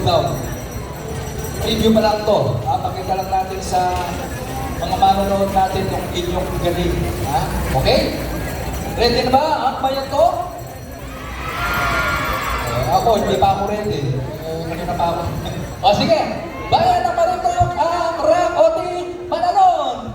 countdown. Review pa lang to. Pakita lang natin sa mga manonood natin yung inyong galing. Ha? Okay? Ready na ba ang bayan to? Ako, hindi pa ako ready. Kanina pa ako. O sige, bayan ng Marintok ang Rap OT Mananon!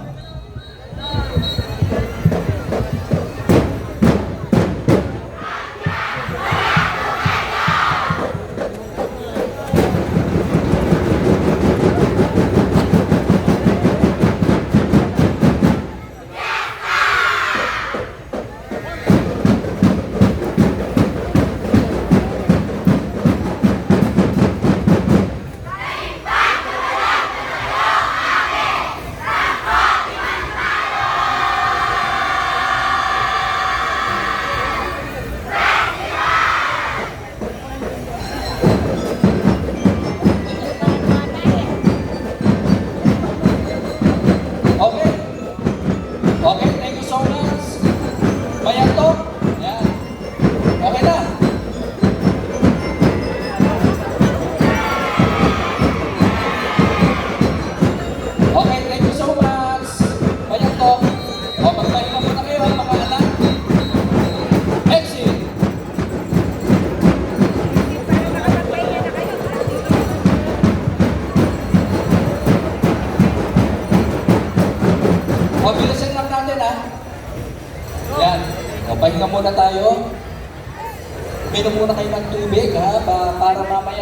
Okay, thank you so much. Bayan to. Yan. Okay na. Okay, thank you so much. Bayan to. O, magpahinga muna kayo, mga anak. Exit. O, bilisin lang natin, ha? Yan. O, pahinga muna tayo. Minom muna kayo ng tubig, ha? Para mamaya